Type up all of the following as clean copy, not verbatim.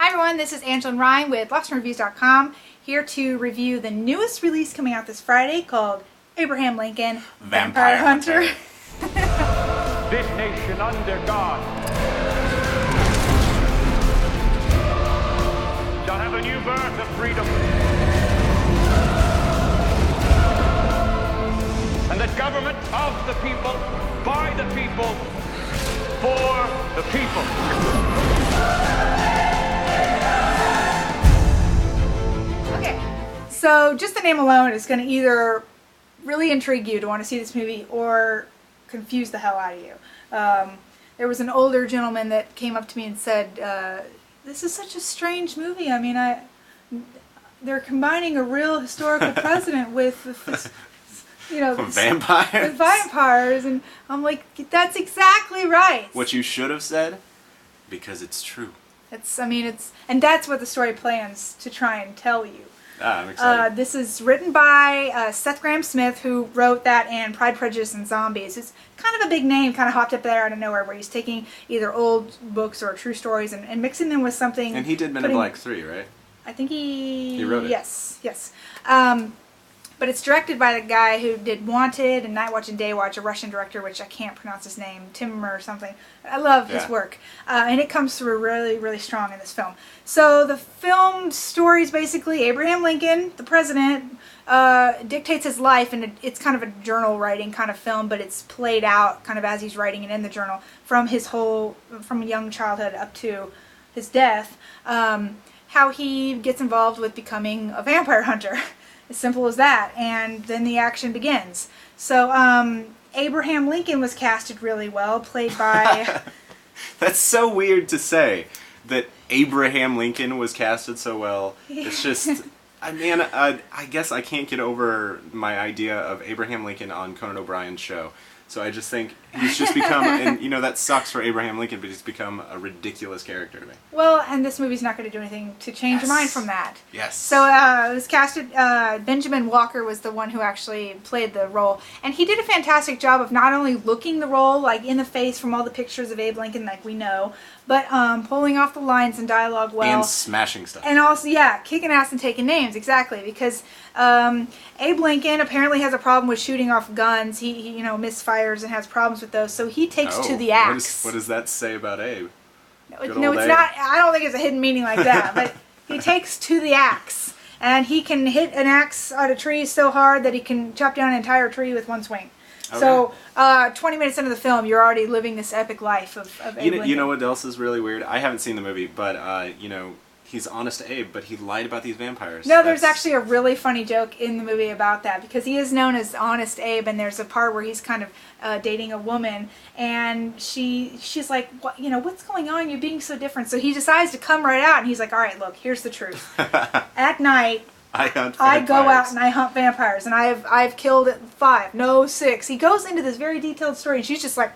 Hi everyone, this is Angela and Ryan with LostInReviews.com, here to review the newest release coming out this Friday called Abraham Lincoln, Vampire Hunter. This nation under God shall have a new birth of freedom, and the government of the people, by the people, for the people. Okay, so just the name alone is going to either really intrigue you to want to see this movie or confuse the hell out of you. There was an older gentleman that came up to me and said, this is such a strange movie. I mean, they're combining a real historical president with this, vampires. With vampires, and I'm like, that's exactly right. What you should have said, because it's true. And that's what the story plans to try and tell you. I'm excited. This is written by Seth Grahame-Smith, who wrote that and Pride, Prejudice, and Zombies. It's kind of a big name, kind of hopped up there out of nowhere, where he's taking either old books or true stories and mixing them with something. And he did Men in Black 3, right? I think he wrote it. Yes. But it's directed by the guy who did Wanted and Night Watch and Day Watch, a Russian director, which I can't pronounce his name, Timur or something. I love his work. And it comes through really, really strong in this film. So the film story is basically Abraham Lincoln, the president, dictates his life, and it's kind of a journal writing kind of film, but it's played out kind of as he's writing it in the journal from young childhood up to his death, how he gets involved with becoming a vampire hunter. As simple as that, and then the action begins. So, Abraham Lincoln was casted really well, played by... That's so weird to say, that Abraham Lincoln was casted so well. It's just... I guess I can't get over my idea of Abraham Lincoln on Conan O'Brien's show. So I just think he's just become, and that sucks for Abraham Lincoln, but he's become a ridiculous character to me. Well, and this movie's not going to do anything to change your mind from that. Yes. So it was casted, Benjamin Walker was the one who actually played the role. And he did a fantastic job of not only looking the role, like in the face from all the pictures of Abe Lincoln, like we know, but pulling off the lines and dialogue well. And smashing stuff. And also, kicking ass and taking names, exactly. Because Abe Lincoln apparently has a problem with shooting off guns. He misfires and has problems with those. So he takes to the axe. What does that say about Abe? No, it's not. I don't think it's a hidden meaning like that. But he takes to the axe. And he can hit an axe out of trees so hard that he can chop down an entire tree with one swing. Okay. So, 20 minutes into the film, you're already living this epic life of Abe Lincoln. You know what else is really weird? I haven't seen the movie, but, he's honest to Abe, but he lied about these vampires. No, there's actually a really funny joke in the movie about that, because he is known as Honest Abe, and there's a part where he's kind of dating a woman, and she's like, what's going on? You're being so different. So he decides to come right out, and he's like, all right, look, here's the truth. At night... I hunt vampires. I go out and I hunt vampires, and I've killed 5, no 6. He goes into this very detailed story, and she's just like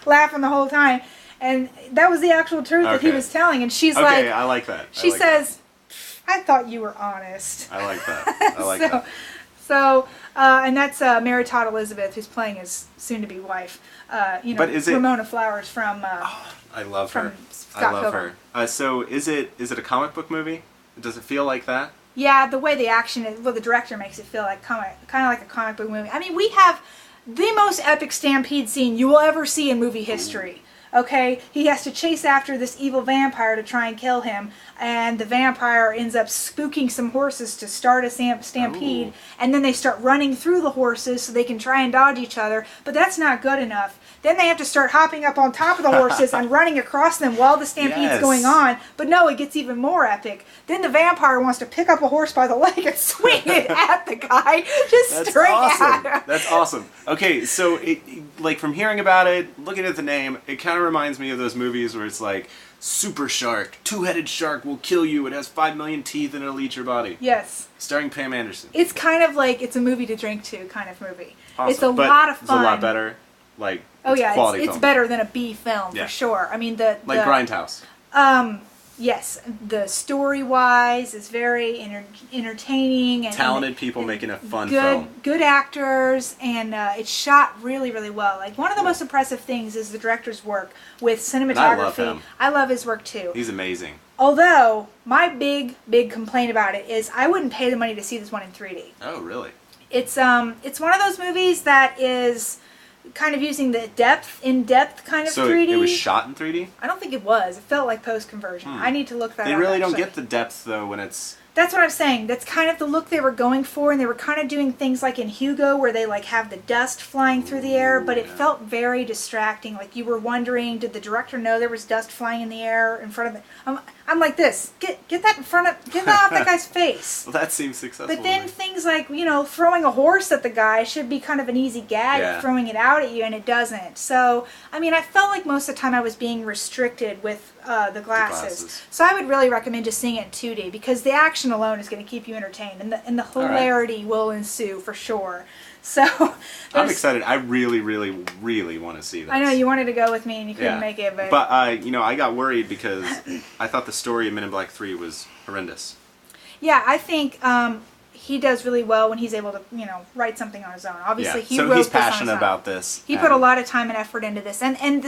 laughing the whole time, and that was the actual truth that he was telling. And she's like, "Okay, I like that." She says, "I thought you were honest." I like that. I like that. So, and that's Mary Todd Elizabeth, who's playing his soon-to-be wife. But is it Ramona Flowers from? I love her. Scott I love Pilgrim. her. So is it a comic book movie? Does it feel like that? Yeah, the way the action is, the director makes it feel like kind of like a comic book movie. I mean, we have the most epic stampede scene you will ever see in movie history. Okay, he has to chase after this evil vampire to try and kill him, and the vampire ends up spooking some horses to start a stampede, and then they start running through the horses so they can try and dodge each other, but that's not good enough. Then they have to start hopping up on top of the horses and running across them while the stampede's going on, but no, it gets even more epic. Then the vampire wants to pick up a horse by the leg and swing it at the guy, just straight at him. That's awesome. Okay, so from hearing about it, looking at the name, it kind of reminds me of those movies where it's like, super shark, 2-headed shark will kill you, it has 5 million teeth and it'll eat your body. Yes. Starring Pam Anderson. It's kind of like, it's a movie to drink to kind of movie. Awesome. It's a lot of fun. It's a lot better. It's better than a B film, for sure. I mean, Grindhouse. Yes, the story-wise is very entertaining. And talented people making a fun film. Good actors, and it's shot really, really well. Like, one of the most impressive things is the director's work with cinematography. I love him. I love his work, too. He's amazing. Although, my big complaint about it is I wouldn't pay the money to see this one in 3D. Oh, really? It's one of those movies that is kind of using the in-depth kind of 3D. So it was shot in 3D? I don't think it was. It felt like post-conversion. I need to look that up. They really don't actually. get the depth, though, when it's... That's what I'm saying. That's kind of the look they were going for, and they were kind of doing things like in Hugo where they like have the dust flying through the air, but it felt very distracting. Like you were wondering, did the director know there was dust flying in the air in front of it? I'm like this. Get that get that off that guy's face. Well, that seems successful. But then things like, throwing a horse at the guy should be kind of an easy gag, throwing it out at you, and it doesn't. So, I mean, I felt like most of the time I was being restricted with the glasses. So I would really recommend just seeing it in 2D because the action alone is going to keep you entertained, and the hilarity will ensue for sure. So I'm excited. I really, really, really want to see this. I know you wanted to go with me and you couldn't make it, but I got worried because I thought the story of Men in Black 3 was horrendous. Yeah, I think he does really well when he's able to, write something on his own. Obviously, he wrote he's this on his passionate own. about this. He put a lot of time and effort into this, and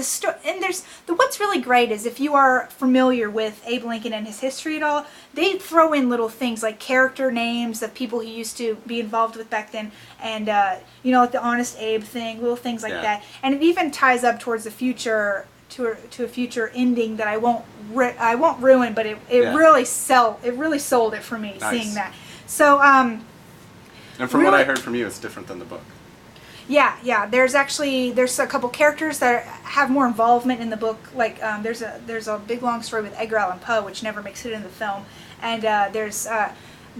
what's really great is if you are familiar with Abe Lincoln and his history at all, they throw in little things like character names of people he used to be involved with back then, and like the Honest Abe thing, little things like that, and it even ties up towards the future. To a future ending that I won't ruin, but it really sold it for me. Nice. Seeing that. So and from what I heard from you, it's different than the book. Yeah. There's a couple characters that have more involvement in the book. Like there's a big long story with Edgar Allan Poe, which never makes it in the film. And there's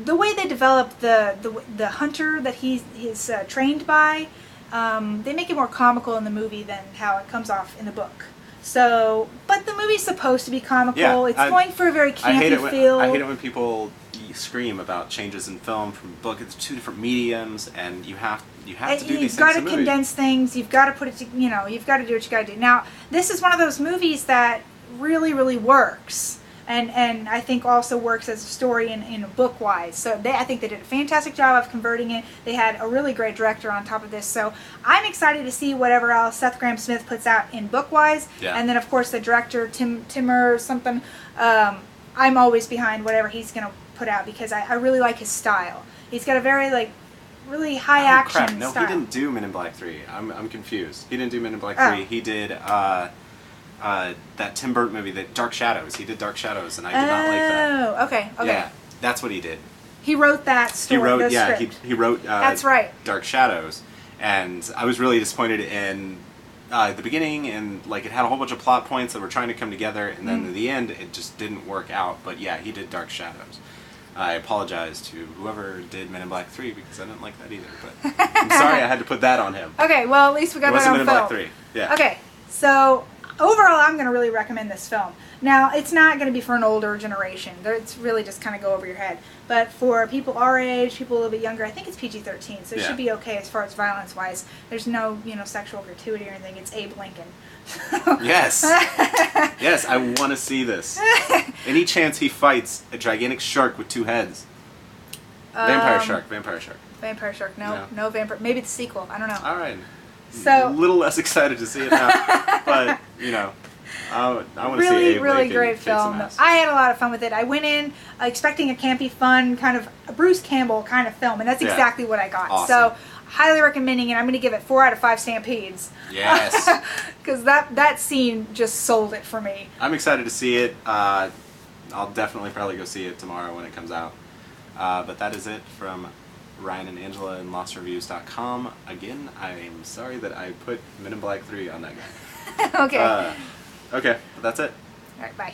the way they develop the hunter that he's trained by. They make it more comical in the movie than how it comes off in the book. So, but the movie's supposed to be comical. Yeah, it's going for a very campy feel. I hate it when people scream about changes in film from book. It's two different mediums, and you have to do these things in a movie. You've got to condense things. You've got to put it. You've got to do what you got to do. Now, this is one of those movies that really, really works. And I think also works as a story in book-wise. So I think they did a fantastic job of converting it. They had a really great director on top of this. So I'm excited to see whatever else Seth Grahame-Smith puts out in book-wise. Yeah. And then, of course, the director, Timmer something, I'm always behind whatever he's going to put out because I really like his style. He's got a very, really high action No, style. He didn't do Men in Black 3. I'm confused. He didn't do Men in Black 3. He did... that Tim Burton movie, that Dark Shadows. He did Dark Shadows, and I did not like that. Oh, okay. Yeah, that's what he did. He wrote that story. He wrote. That's right. Dark Shadows, and I was really disappointed in the beginning, and it had a whole bunch of plot points that were trying to come together, and then in the end, it just didn't work out. But yeah, he did Dark Shadows. I apologize to whoever did Men in Black 3 because I didn't like that either. But I'm sorry I had to put that on him. Okay, well at least we got that on film. It wasn't Men in Black 3. Yeah. Okay, so. Overall, I'm going to really recommend this film. Now, it's not going to be for an older generation. It's really just kind of go over your head. But for people our age, people a little bit younger, I think it's PG-13, so it should be okay as far as violence-wise. There's no, sexual gratuity or anything. It's Abe Lincoln. Yes. Yes, I want to see this. Any chance he fights a gigantic shark with two heads? Vampire shark. Vampire shark. No vampire. Maybe the sequel. I don't know. All right. So a little less excited to see it now, but I want to see Abe really Lincoln great film. I had a lot of fun with it. I went in expecting a campy, fun kind of a Bruce Campbell kind of film, and that's exactly what I got. Awesome. So highly recommending it. I'm going to give it 4 out of 5 Stampedes. Yes, because that scene just sold it for me. I'm excited to see it. I'll definitely probably go see it tomorrow when it comes out. But that is it from Ryan and Angela and LostReviews.com. Again, I'm sorry that I put Men in Black 3 on that guy. Okay. Okay, that's it. All right, bye.